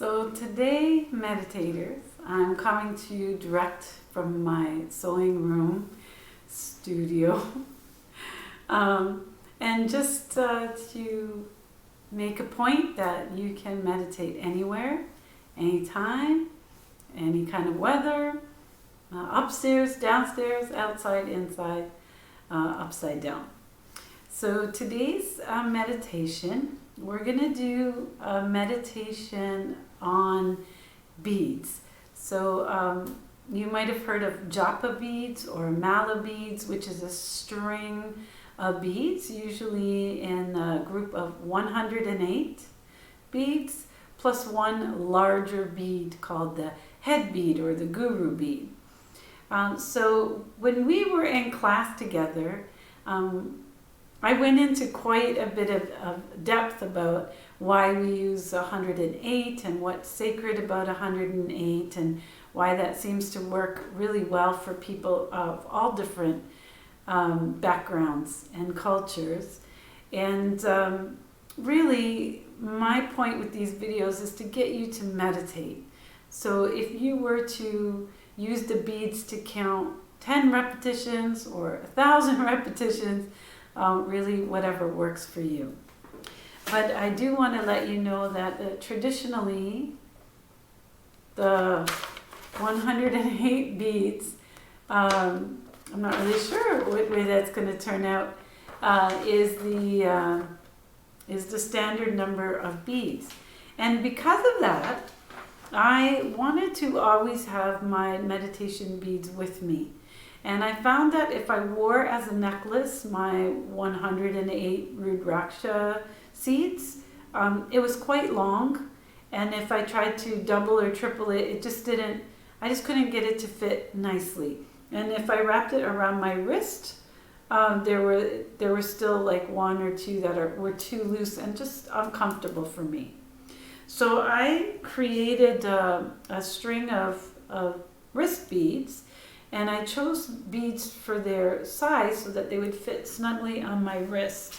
So today, meditators, I'm coming to you direct from my sewing room studio. And just to make a point that you can meditate anywhere, anytime, any kind of weather, upstairs, downstairs, outside, inside, upside down. So today's meditation, we're going to do a meditation on beads. So you might have heard of japa beads or mala beads, which is a string of beads, usually in a group of 108 beads, plus one larger bead called the head bead or the guru bead. So when we were in class together, I went into quite a bit of depth about why we use 108 and what's sacred about 108 and why that seems to work really well for people of all different backgrounds and cultures. And really, my point with these videos is to get you to meditate. So if you were to use the beads to count 10 repetitions or 1,000 repetitions, really whatever works for you. But I do want to let you know that traditionally the 108 beads, I'm not really sure what way that's going to turn out, is the standard number of beads. And because of that, I wanted to always have my meditation beads with me. And I found that if I wore as a necklace my 108 Rudraksha seeds, it was quite long. And if I tried to double or triple it, I just couldn't get it to fit nicely. And if I wrapped it around my wrist, there were still like one or two that were too loose and just uncomfortable for me. So I created a string of wrist beads, and I chose beads for their size so that they would fit snugly on my wrist.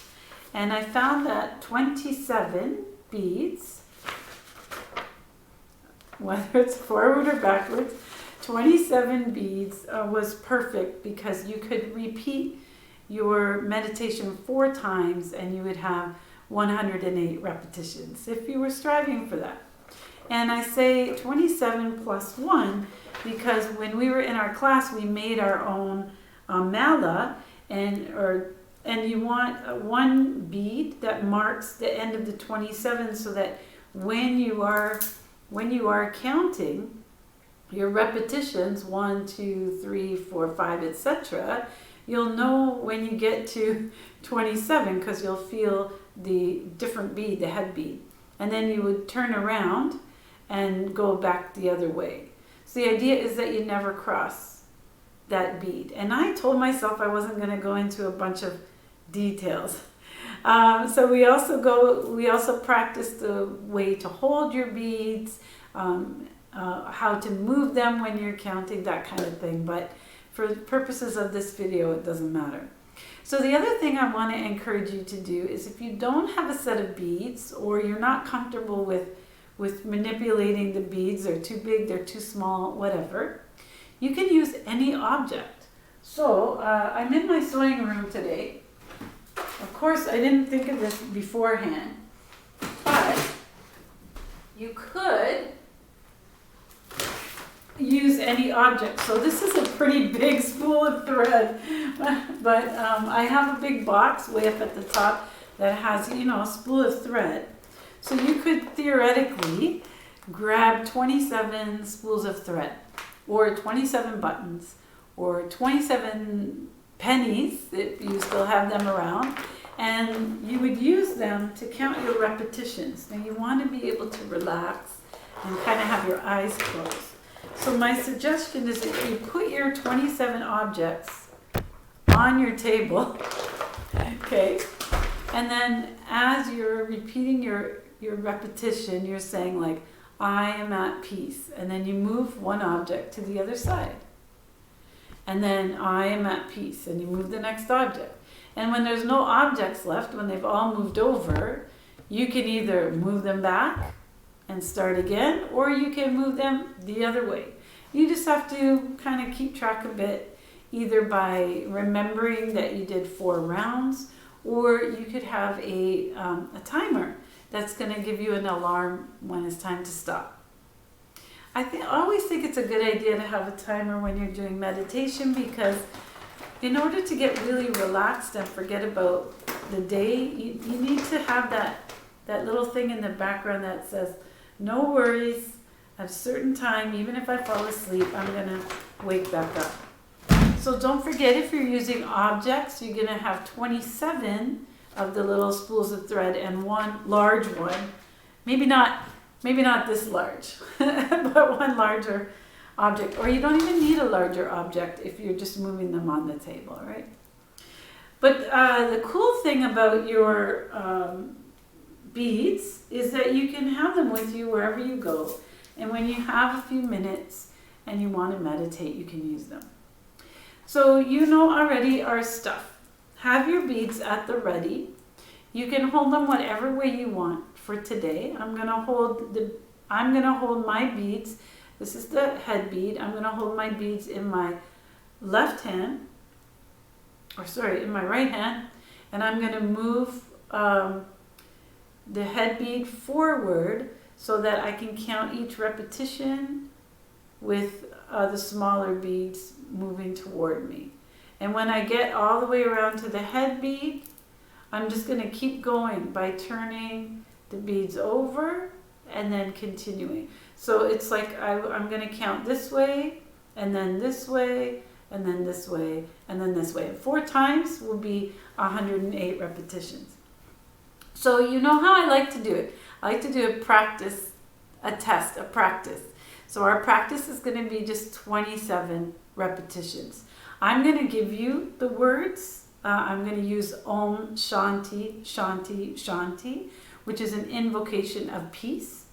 And I found that 27 beads, whether it's forward or backwards, 27 beads was perfect because you could repeat your meditation 4 times and you would have 108 repetitions if you were striving for that. And I say 27 plus 1 because when we were in our class, we made our own mala, and you want one bead that marks the end of the 27, so that when you are counting your repetitions 1, 2, 3, 4, 5, etc., you'll know when you get to 27 because you'll feel the different bead, the head bead, and then you would turn around and go back the other way. So the idea is that you never cross that bead. And I told myself I wasn't going to go into a bunch of details. So we also practice the way to hold your beads, how to move them when you're counting, that kind of thing. But for the purposes of this video, it doesn't matter. So the other thing I want to encourage you to do is, if you don't have a set of beads or you're not comfortable with manipulating the beads, they're too big, they're too small, whatever, you can use any object. So I'm in my sewing room today. Of course, I didn't think of this beforehand, but you could use any object. So this is a pretty big spool of thread, but I have a big box way up at the top that has, a spool of thread. So you could theoretically grab 27 spools of thread, or 27 buttons, or 27 pennies if you still have them around, and you would use them to count your repetitions. Now you want to be able to relax and kind of have your eyes closed. So my suggestion is that you put your 27 objects on your table, okay? And then as you're repeating your repetition, you're saying like, I am at peace. And then you move one object to the other side. And then I am at peace. And you move the next object. And when there's no objects left, when they've all moved over, you can either move them back and start again, or you can move them the other way. You just have to kind of keep track of it, either by remembering that you did 4 rounds, or you could have a timer that's going to give you an alarm when it's time to stop. I always think it's a good idea to have a timer when you're doing meditation, because in order to get really relaxed and forget about the day, you need to have that little thing in the background that says, no worries, at a certain time, even if I fall asleep, I'm going to wake back up. So don't forget, if you're using objects, you're going to have 27 of the little spools of thread and one large one. Maybe not this large, but one larger object. Or you don't even need a larger object if you're just moving them on the table, right? But the cool thing about your beads is that you can have them with you wherever you go. And when you have a few minutes and you want to meditate, you can use them. So you know already our stuff. Have your beads at the ready. You can hold them whatever way you want. For today, I'm gonna hold my beads. This is the head bead. I'm gonna hold my beads in my left hand, in my right hand, and I'm gonna move the head bead forward so that I can count each repetition with the smaller beads moving toward me. And when I get all the way around to the head bead, I'm just going to keep going by turning the beads over and then continuing. So it's like I'm going to count this way, and then this way, and then this way, and then this way. 4 times will be 108 repetitions. So you know how I like to do it. I like to do a practice. So our practice is going to be just 27 repetitions. I'm going to give you the words. I'm going to use Om Shanti Shanti Shanti, which is an invocation of peace.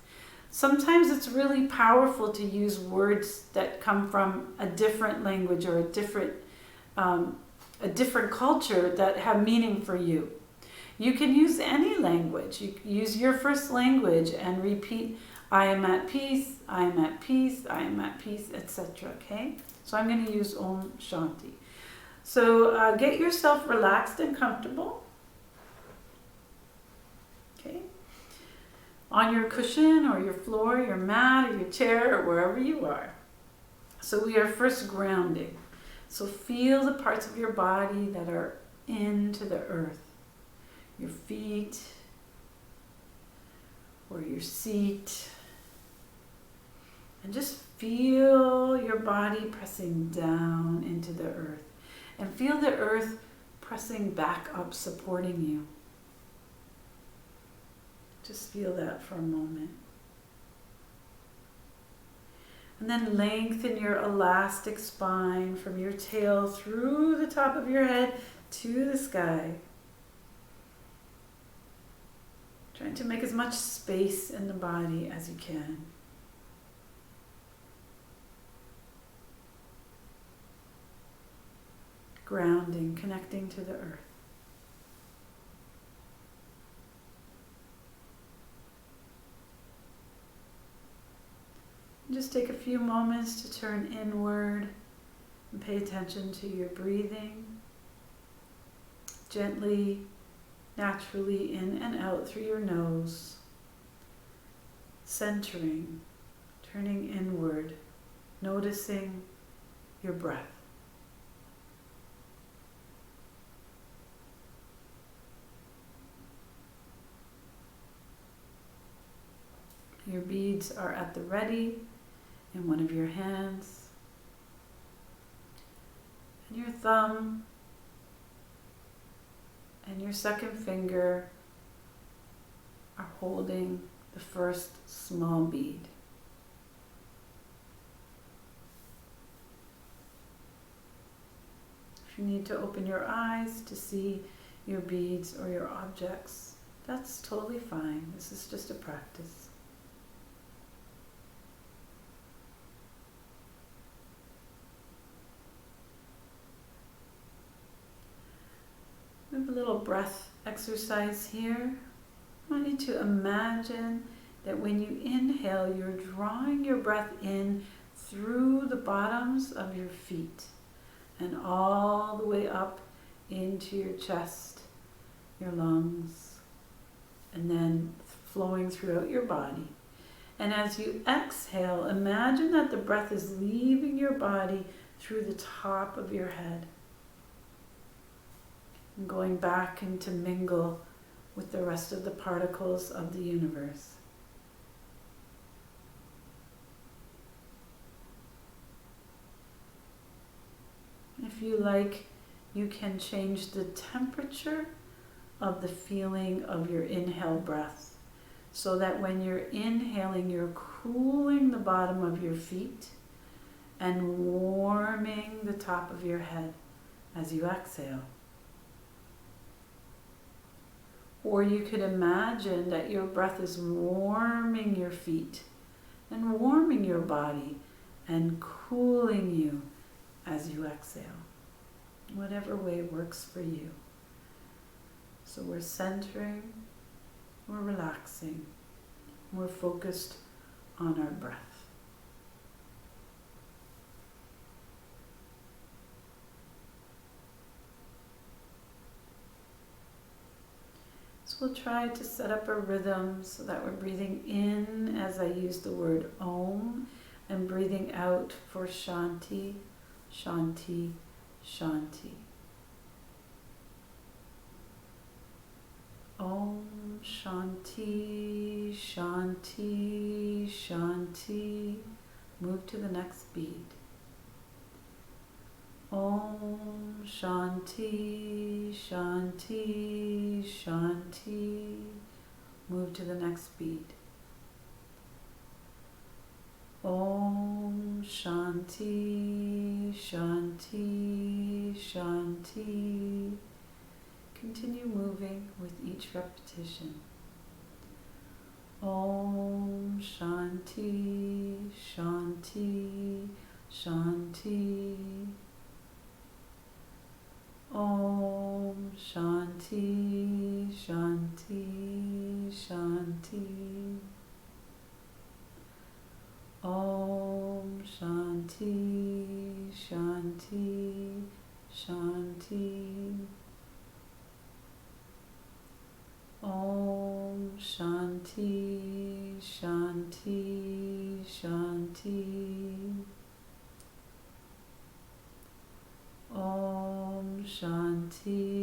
Sometimes it's really powerful to use words that come from a different language or a different culture that have meaning for you. You can use any language. You use your first language and repeat, I am at peace, I am at peace, I am at peace, etc. Okay? So I'm going to use Om Shanti. So get yourself relaxed and comfortable. Okay? On your cushion or your floor, your mat or your chair or wherever you are. So we are first grounding. So feel the parts of your body that are into the earth. Your feet or your seat. And just feel your body pressing down into the earth. And feel the earth pressing back up, supporting you. Just feel that for a moment. And then lengthen your elastic spine from your tail through the top of your head to the sky. Trying to make as much space in the body as you can. Grounding, connecting to the earth. Just take a few moments to turn inward and pay attention to your breathing. Gently, naturally in and out through your nose. Centering, turning inward, noticing your breath. Your beads are at the ready in one of your hands. And your thumb and your second finger are holding the first small bead. If you need to open your eyes to see your beads or your objects, that's totally fine. This is just a practice. We have a little breath exercise here. I want you to imagine that when you inhale, you're drawing your breath in through the bottoms of your feet and all the way up into your chest, your lungs, and then flowing throughout your body. And as you exhale, imagine that the breath is leaving your body through the top of your head and going back and to mingle with the rest of the particles of the universe. If you like, you can change the temperature of the feeling of your inhale breath so that when you're inhaling, you're cooling the bottom of your feet and warming the top of your head as you exhale. Or you could imagine that your breath is warming your feet and warming your body and cooling you as you exhale. Whatever way works for you. So we're centering, we're relaxing, we're focused on our breath. So we'll try to set up a rhythm so that we're breathing in as I use the word Om and breathing out for Shanti, Shanti, Shanti. Om Shanti Shanti Shanti. Move to the next beat. Om Shanti Shanti Shanti. Move to the next beat. Om Shanti Shanti Shanti. Continue moving with each repetition. Om Shanti Shanti Shanti. Om Shanti Shanti Shanti. Om Shanti Shanti Shanti. Om Shanti Shanti Shanti. Om Shanti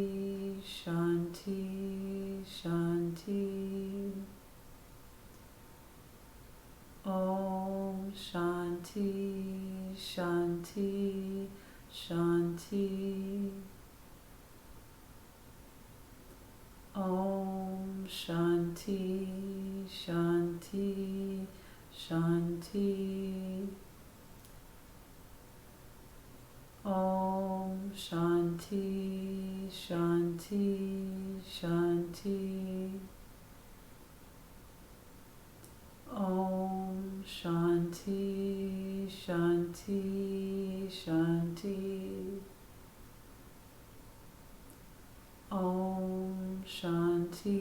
Shanti Shanti. Om Shanti Shanti Shanti. Om Shanti Shanti Shanti. Om Shanti Shanti Shanti. Om Shanti Shanti Shanti. Om Shanti Shanti Shanti. Om Shanti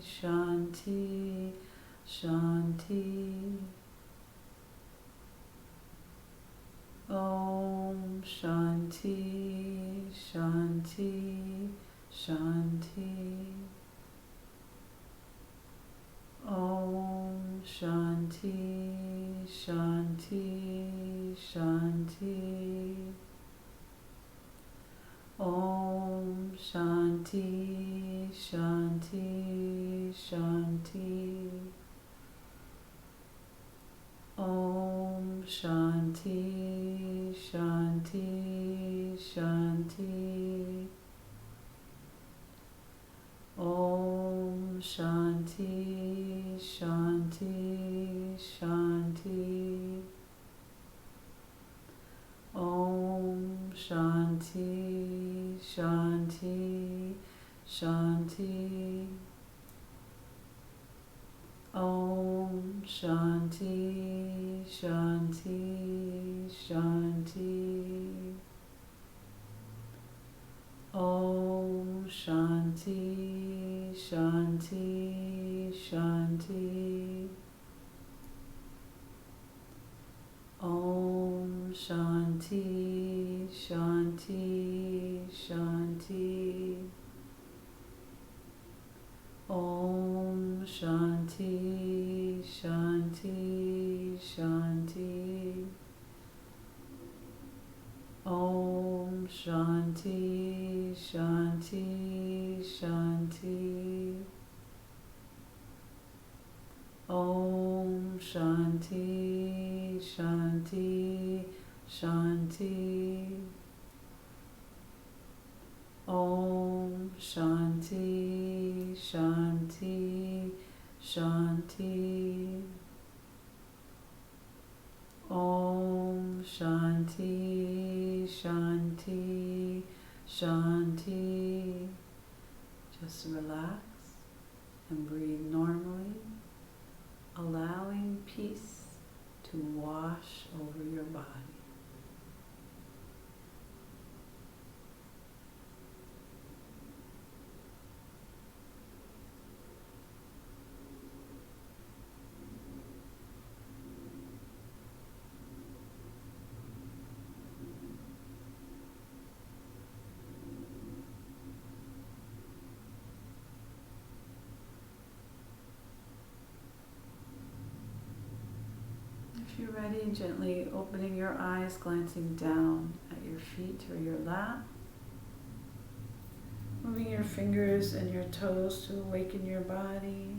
Shanti Shanti. Om Shanti Shanti Shanti. Om Shanti Shanti Shanti. Om Shanti Shanti Shanti. Om Shanti Shanti Shanti. Om Shanti Shanti Shanti. Om Shanti Shanti Shanti. Om Shanti Shanti Shanti. Shanti Shanti Shanti. Om Shanti Shanti Shanti. Om Shanti Shanti Shanti. Om Shanti Shanti Shanti. Om Shanti Shanti Shanti. Om Shanti Shanti Shanti. Just relax and breathe normally, allowing peace to wash over your body. If you're ready, gently opening your eyes, glancing down at your feet or your lap. Moving your fingers and your toes to awaken your body.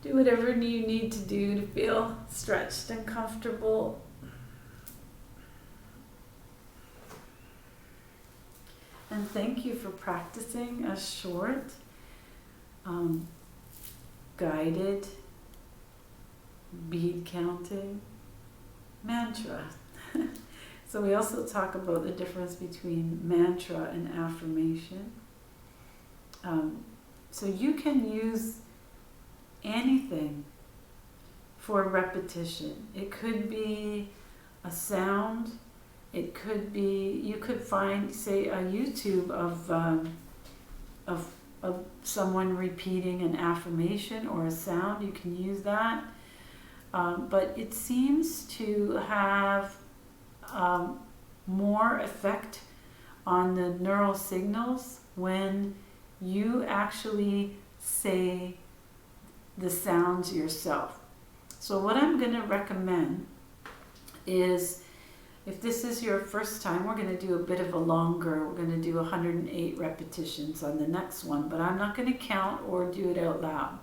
Do whatever you need to do to feel stretched and comfortable. And thank you for practicing a short, guided bead counting mantra. So we also talk about the difference between mantra and affirmation. So you can use anything for repetition. It could be a sound. It could be, you could find, say, a YouTube of someone repeating an affirmation or a sound. You can use that. But it seems to have more effect on the neural signals when you actually say the sounds yourself. So what I'm going to recommend is, if this is your first time, we're going to do a bit of a longer, we're going to do 108 repetitions on the next one, but I'm not going to count or do it out loud.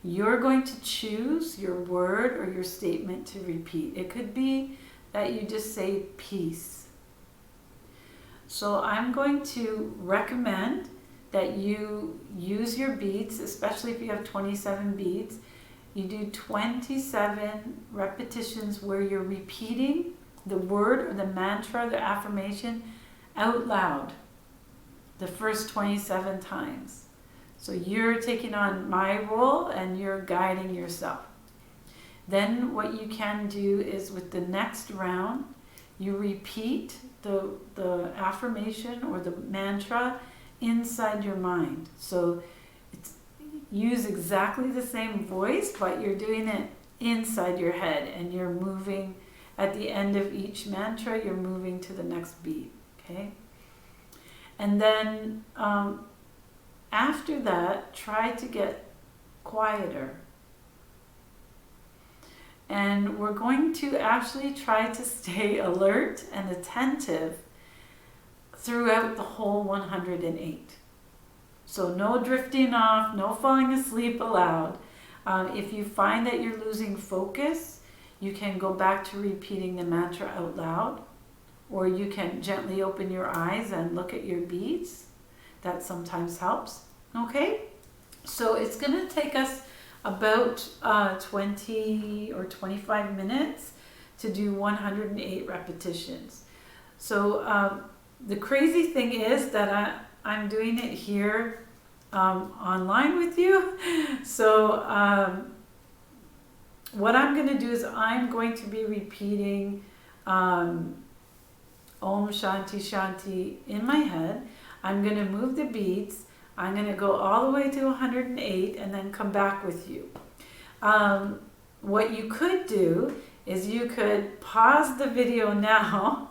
You're going to choose your word or your statement to repeat. It could be that you just say peace. So I'm going to recommend that you use your beads, especially if you have 27 beads. You do 27 repetitions where you're repeating the word or the mantra, the affirmation out loud the first 27 times. So you're taking on my role and you're guiding yourself. Then what you can do is, with the next round, you repeat the affirmation or the mantra inside your mind. So use exactly the same voice, but you're doing it inside your head, and you're moving at the end of each mantra, you're moving to the next beat. Okay? And then after that, try to get quieter. And we're going to actually try to stay alert and attentive throughout the whole 108. So no drifting off, no falling asleep allowed. If you find that you're losing focus, you can go back to repeating the mantra out loud, or you can gently open your eyes and look at your beads. That sometimes helps. Okay? So it's going to take us about 20 or 25 minutes to do 108 repetitions. So the crazy thing is that I'm doing it here online with you. So what I'm going to do is I'm going to be repeating Om Shanti Shanti in my head. I'm going to move the beats. I'm going to go all the way to 108 and then come back with you. What you could do is you could pause the video now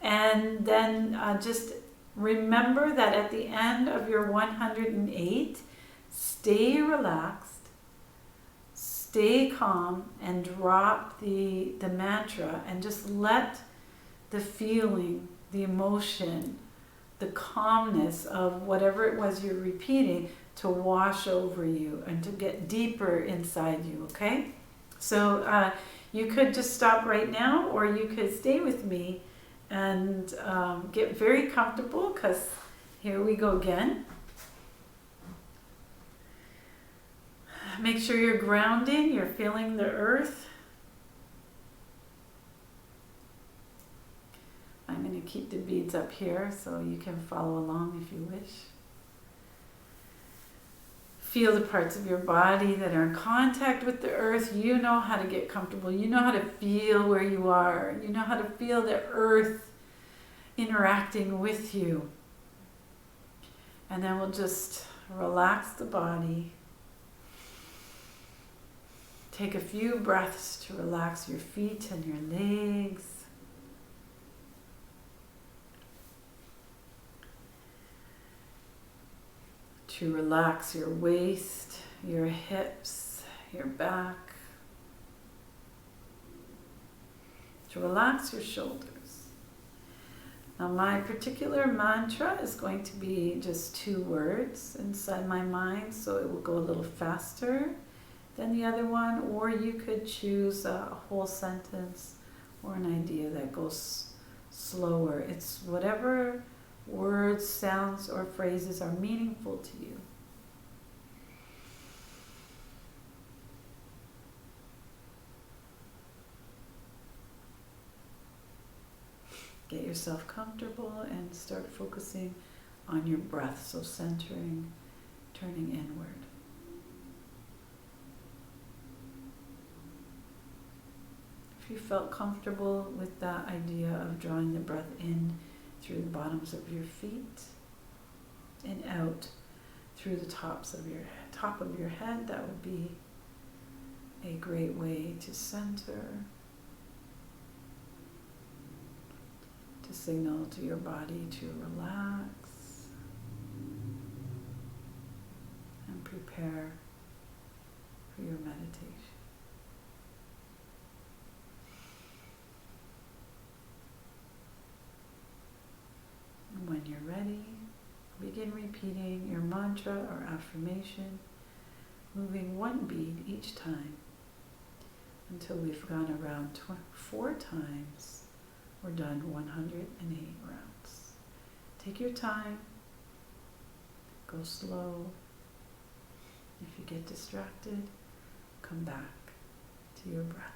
and then just remember that at the end of your 108, stay relaxed, stay calm, and drop the mantra and just let the feeling, the emotion, the calmness of whatever it was you're repeating to wash over you and to get deeper inside you, okay? So you could just stop right now, or you could stay with me and get very comfortable, because here we go again. Make sure you're grounding, you're feeling the earth. I'm going to keep the beads up here so you can follow along if you wish. Feel the parts of your body that are in contact with the earth. You know how to get comfortable. You know how to feel where you are. You know how to feel the earth interacting with you. And then we'll just relax the body. Take a few breaths to relax your feet and your legs. To relax your waist, your hips, your back. To relax your shoulders. Now my particular mantra is going to be just 2 words inside my mind, so it will go a little faster than the other one, or you could choose a whole sentence or an idea that goes slower. It's whatever words, sounds, or phrases are meaningful to you. Get yourself comfortable and start focusing on your breath, so centering, turning inward. If you felt comfortable with that idea of drawing the breath in through the bottoms of your feet and out through the top of your head, that would be a great way to center, to signal to your body to relax and prepare for your meditation. When you're ready, begin repeating your mantra or affirmation, moving 1 bead each time until we've gone around 4 times. We're done 108 rounds. Take your time, go slow. If you get distracted, come back to your breath.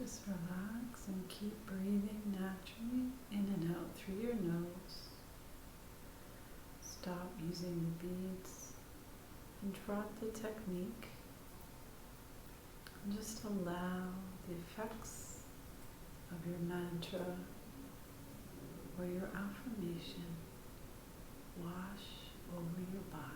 Just relax and keep breathing naturally in and out through your nose. Stop using the beads and drop the technique. And just allow the effects of your mantra or your affirmation wash over your body.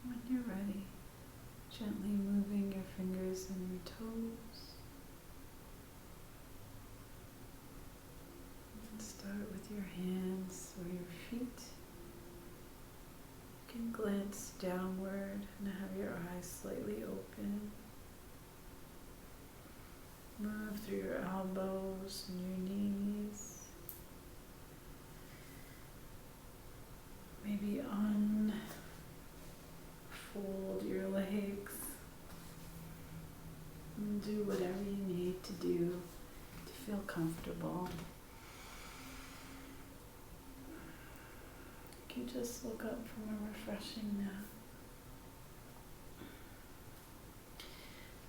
When you're ready, gently moving your fingers and your toes. And start with your hands or your feet. You can glance downward and have your eyes slightly open. Move through your elbows and your knees. Maybe unfold your legs and do whatever you need to do to feel comfortable. You can just look up from a refreshing nap.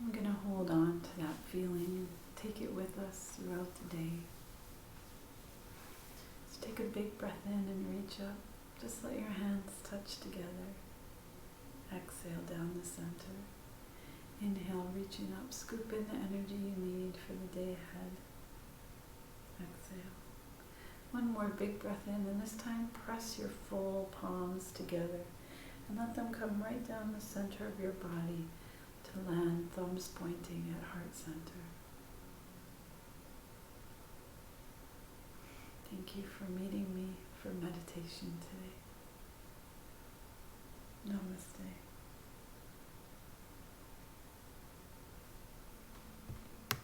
I'm going to hold on to that feeling and take it with us throughout the day. Just take a big breath in and reach up. Just let your hands touch together. Exhale down the center. Inhale, reaching up. Scoop in the energy you need for the day ahead. Exhale. One more big breath in, and this time press your full palms together and let them come right down the center of your body to land, thumbs pointing at heart center. Thank you for meeting me for meditation today. Namaste.